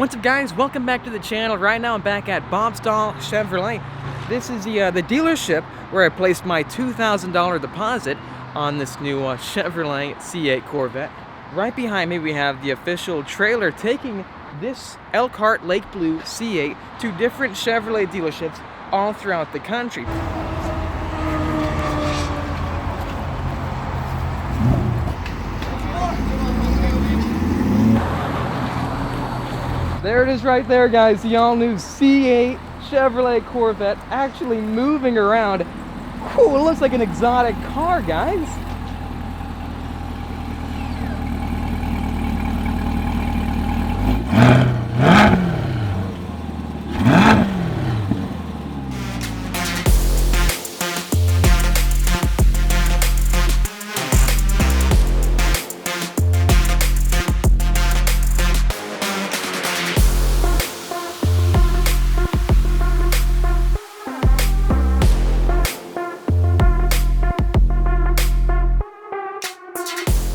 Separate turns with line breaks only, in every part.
What's up, guys? Welcome back to the channel. Right now I'm back at Bob's Doll Chevrolet. This is the dealership where I placed my $2,000 deposit on this new Chevrolet C8 Corvette. Right behind me we have the official trailer taking this Elkhart Lake Blue C8 to different Chevrolet dealerships all throughout the country. There it is right there, guys, the all-new C8 Chevrolet Corvette actually moving around. Whew, it looks like an exotic car, guys.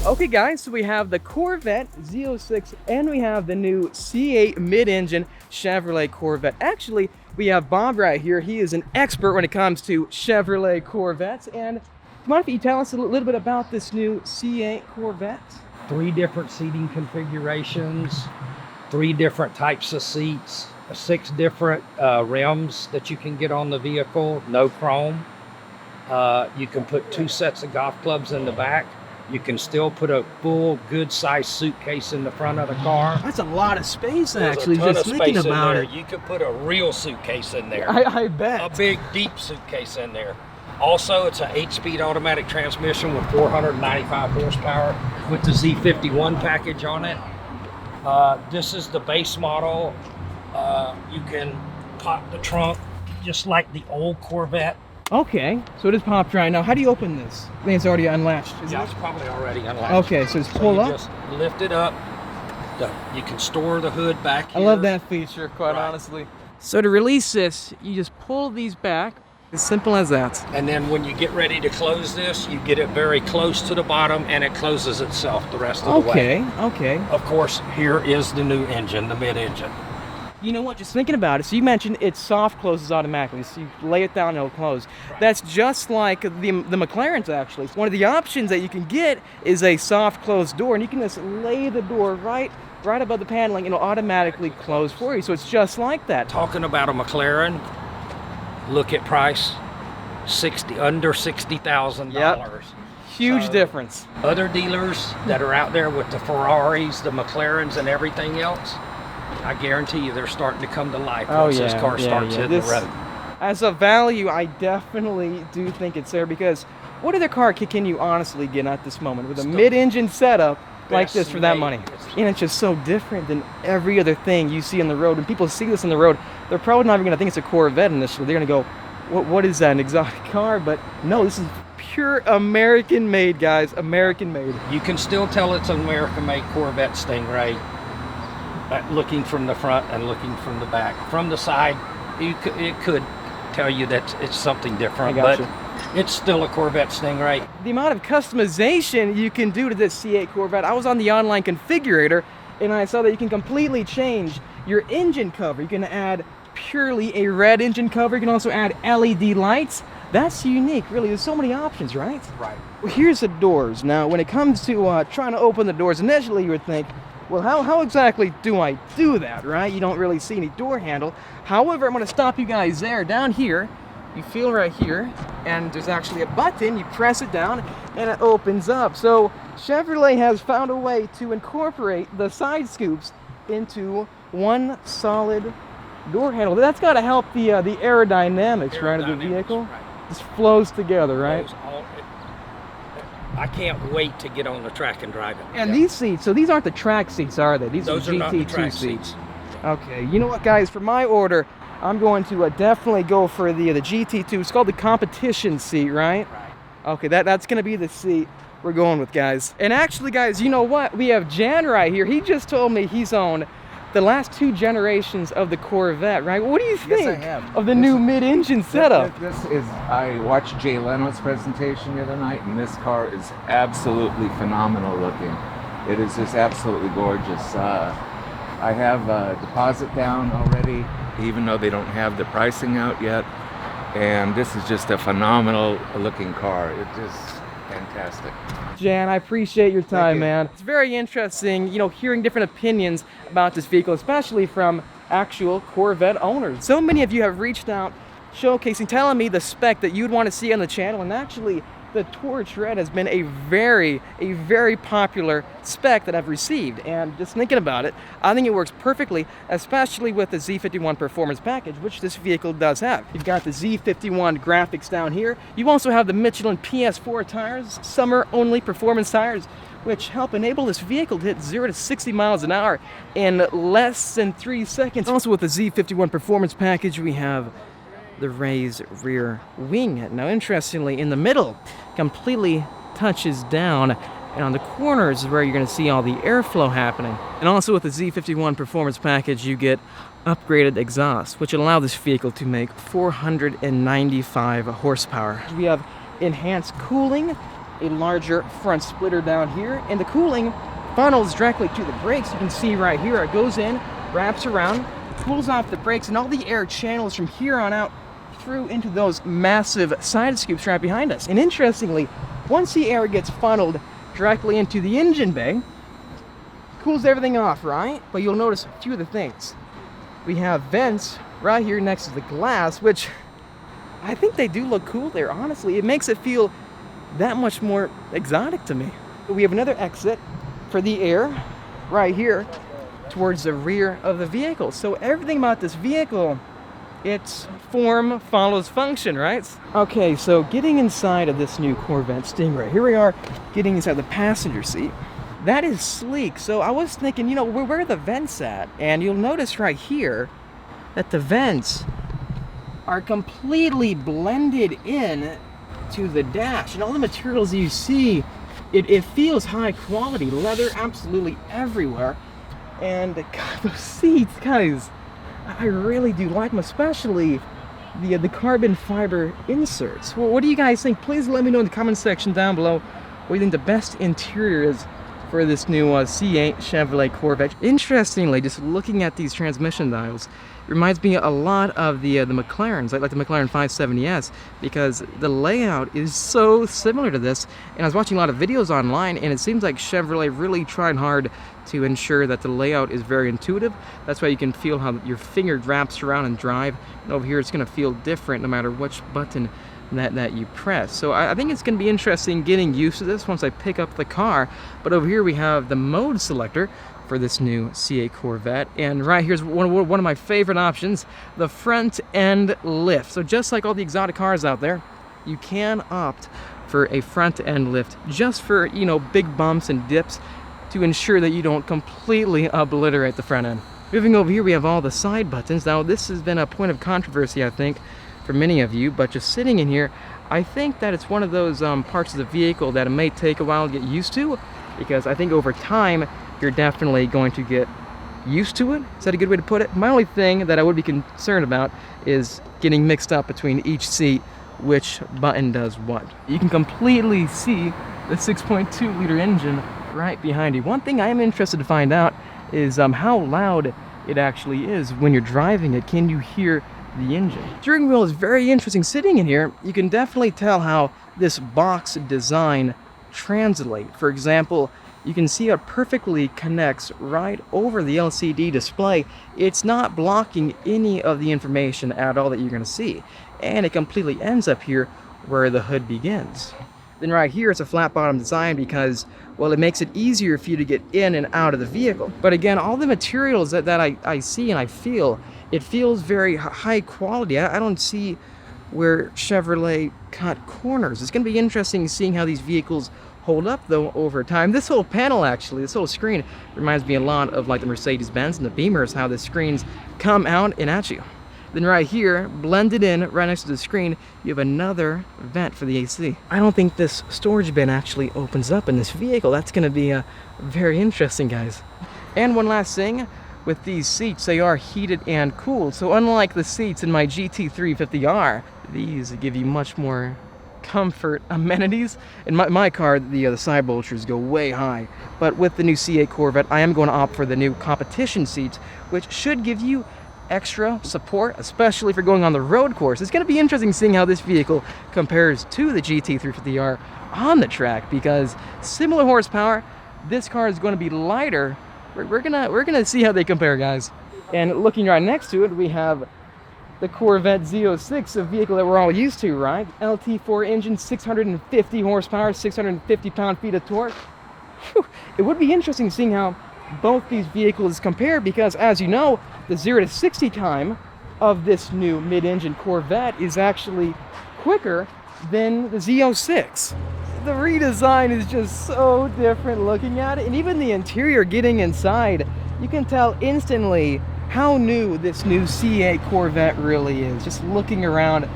Okay guys, so we have the Corvette Z06 and we have the new C8 mid-engine Chevrolet Corvette. Actually, we have Bob right here. He is an expert when it comes to Chevrolet Corvettes. And come on, if you tell us a little bit about this new C8 Corvette.
3 different seating configurations, 3 different types of seats, 6 different rims that you can get on the vehicle, no chrome. You can put 2 sets of golf clubs in the back. You can still put a full, good-sized suitcase in the front of the car.
That's a lot of space, actually,
There's a ton
just
of
thinking
space
about
in
it.
there. You could put a real suitcase in there.
I bet.
A big, deep suitcase in there. Also, it's an 8-speed automatic transmission with 495 horsepower with the Z51 package on it. This is the base model. You can pop the trunk just like the old Corvette.
Okay, so it is popped right now. How do you open this? I think it's already unlatched, isn't
Yeah,
it?
it's probably already unlatched.
Okay, so it's pull up.
Just lift it up. You can store the hood back here.
I love that feature, quite
Right.
honestly. So to release this, you just pull these back. As simple as that.
And then when you get ready to close this, you get it very close to the bottom and it closes itself the rest of the way.
Okay.
Of course, here is the new engine, the mid-engine.
You know what, just thinking about it, so you mentioned it soft closes automatically, so you lay it down and it'll close.
Right.
That's just like the McLarens, actually. One of the options that you can get is a soft closed door, and you can just lay the door right above the paneling and it'll automatically close for you, so it's just like that.
Talking about a McLaren, look at price, under $60,000.
Yep. Huge
So,
difference.
Other dealers that are out there with the Ferraris, the McLarens, and everything else, I guarantee you they're starting to come to life once this car starts hitting the road.
As a value, I definitely do think it's there, because what other car can you honestly get at this moment with a mid-engine setup like this for that money? And it's just so different than every other thing you see on the road. When people see this on the road, they're probably not even going to think it's a Corvette initially. They're going to go, what is that, an exotic car? But no, this is pure American-made, guys, American-made.
You can still tell it's an American-made Corvette Stingray. Looking from the front and looking from the back. From the side, it could tell you that it's something different, but it's still a Corvette Stingray.
The amount of customization you can do to this C8 Corvette, I was on the online configurator and I saw that you can completely change your engine cover. You can add purely a red engine cover. You can also add LED lights. That's unique, really. There's so many options, right?
Right.
Well, here's the doors. Now, when it comes to trying to open the doors, initially you would think, well, how exactly do I do that, right? You don't really see any door handle. However, I'm going to stop you guys there. Down here, you feel right here, and there's actually a button. You press it down, and it opens up. So Chevrolet has found a way to incorporate the side scoops into one solid door handle. That's got to help the aerodynamics, right, of the vehicle.
Right.
Just flows together, right?
I can't wait to get on the track and drive it.
And these seats, so these aren't the track seats, are they? These
Those
are
not the
GT2
track
seats. Okay, you know what, guys? For my order, I'm going to definitely go for the GT2. It's called the competition seat, right?
Right.
Okay, that's going to be the seat we're going with, guys. And actually, guys, you know what? We have Jan right here. He just told me he's owned the last 2 generations of the Corvette, right? What do you think
Yes, I have.
of the new mid-engine setup?
This is, I watched Jay Leno's presentation the other night, and this car is absolutely phenomenal looking. It is just absolutely gorgeous. I have a deposit down already, even though they don't have the pricing out yet. And this is just a phenomenal looking car. It's just fantastic.
Jan, I appreciate your time,
you.
man. It's very interesting, you know, hearing different opinions about this vehicle, especially from actual Corvette owners. So many of you have reached out, showcasing, telling me the spec that you'd want to see on the channel, and actually the Torch Red has been a very popular spec that I've received. And just thinking about it, I think it works perfectly, especially with the Z51 performance package, which this vehicle does have. You've got the Z51 graphics down here. You also have the Michelin PS4 tires, summer only performance tires, which help enable this vehicle to hit 0 to 60 miles an hour in less than 3 seconds. Also with the Z51 performance package, we have the raised rear wing. Now interestingly, in the middle, completely touches down, and on the corners is where you're going to see all the airflow happening. And also with the Z51 performance package, you get upgraded exhaust, which will allow this vehicle to make 495 horsepower. We have enhanced cooling, a larger front splitter down here, and the cooling funnels directly to the brakes. You can see right here, it goes in, wraps around, cools off the brakes, and all the air channels from here on out through into those massive side scoops right behind us. And interestingly, once the air gets funneled directly into the engine bay, cools everything off, right? But you'll notice a few of the things. We have vents right here next to the glass, which I think they do look cool there, honestly. It makes it feel that much more exotic to me. We have another exit for the air right here towards the rear of the vehicle. So everything about this vehicle, its form follows function, right? Okay, so getting inside of this new Corvette Stingray. Here we are getting inside the passenger seat. That is sleek. So I was thinking, you know, where are the vents at? And you'll notice right here that the vents are completely blended in to the dash. And all the materials you see, it feels high quality. Leather absolutely everywhere. And God, those seats, guys, I really do like them, especially the carbon fiber inserts. Well, what do you guys think? Please let me know in the comment section down below what you think the best interior is for this new C8 Chevrolet Corvette. Interestingly, just looking at these transmission dials, it reminds me a lot of the McLarens, like the McLaren 570S, because the layout is so similar to this. And I was watching a lot of videos online, and it seems like Chevrolet really tried hard to ensure that the layout is very intuitive. That's why you can feel how your finger wraps around and drive. And over here, it's going to feel different no matter which button that you press. So I think it's going to be interesting getting used to this once I pick up the car. But over here we have the mode selector for this new C8 Corvette, and right here's one of my favorite options, the front end lift. So just like all the exotic cars out there, you can opt for a front end lift just for, you know, big bumps and dips to ensure that you don't completely obliterate the front end. Moving over here, we have all the side buttons. Now this has been a point of controversy, I think, for many of you, but just sitting in here, I think that it's one of those parts of the vehicle that it may take a while to get used to, because I think over time you're definitely going to get used to it. Is that a good way to put it? My only thing that I would be concerned about is getting mixed up between each seat, which button does what. You can completely see the 6.2 liter engine right behind you. One thing I am interested to find out is how loud it actually is when you're driving it. Can you hear the engine? Steering wheel is very interesting. Sitting in here, you can definitely tell how this box design translate. For example, you can see how it perfectly connects right over the LCD display. It's not blocking any of the information at all that you're going to see. And it completely ends up here where the hood begins. Then right here, it's a flat bottom design because, well, it makes it easier for you to get in and out of the vehicle. But again, all the materials that I see and I feel, it feels very high quality. I don't see where Chevrolet cut corners. It's going to be interesting seeing how these vehicles hold up though over time. This whole panel, actually, this whole screen reminds me a lot of like the Mercedes-Benz and the Beamers, how the screens come out and at you. Then right here, blended in right next to the screen, you have another vent for the AC. I don't think this storage bin actually opens up in this vehicle. That's going to be very interesting, guys. And one last thing, with these seats, they are heated and cooled. So unlike the seats in my GT350R, these give you much more comfort, amenities. In my car, the side bolsters go way high, but with the new C8 Corvette, I am going to opt for the new competition seats, which should give you extra support, especially if you're going on the road course. It's going to be interesting seeing how this vehicle compares to the GT350R on the track, because similar horsepower, this car is going to be lighter. We're gonna see how they compare, guys. And looking right next to it, we have the Corvette Z06, a vehicle that we're all used to, right? LT4 engine, 650 horsepower, 650 pound-feet of torque. Whew. It would be interesting seeing how both these vehicles compare, because as you know, the 0 to 60 time of this new mid-engine Corvette is actually quicker than the Z06. The redesign is just so different looking at it, and even the interior, getting inside, you can tell instantly how new this new C8 Corvette really is. Just looking around,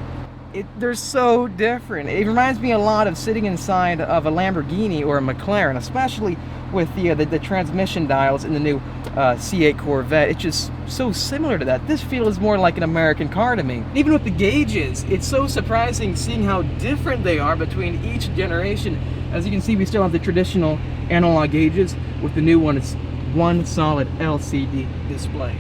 they're so different. It reminds me a lot of sitting inside of a Lamborghini or a McLaren, especially with the transmission dials in the new C8 Corvette. It's just so similar to that. This feels more like an American car to me. Even with the gauges, it's so surprising seeing how different they are between each generation. As you can see, we still have the traditional analog gauges. With the new one, it's one solid LCD display.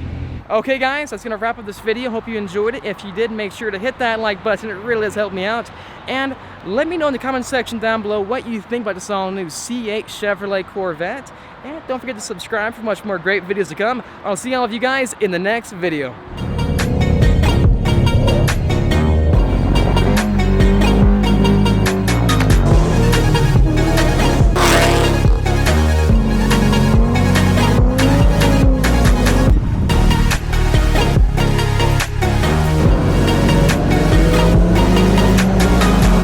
Okay guys, that's gonna wrap up this video. Hope you enjoyed it. If you did, make sure to hit that like button. It really has helped me out. And let me know in the comment section down below what you think about this all new C8 Chevrolet Corvette. And don't forget to subscribe for much more great videos to come. I'll see all of you guys in the next video.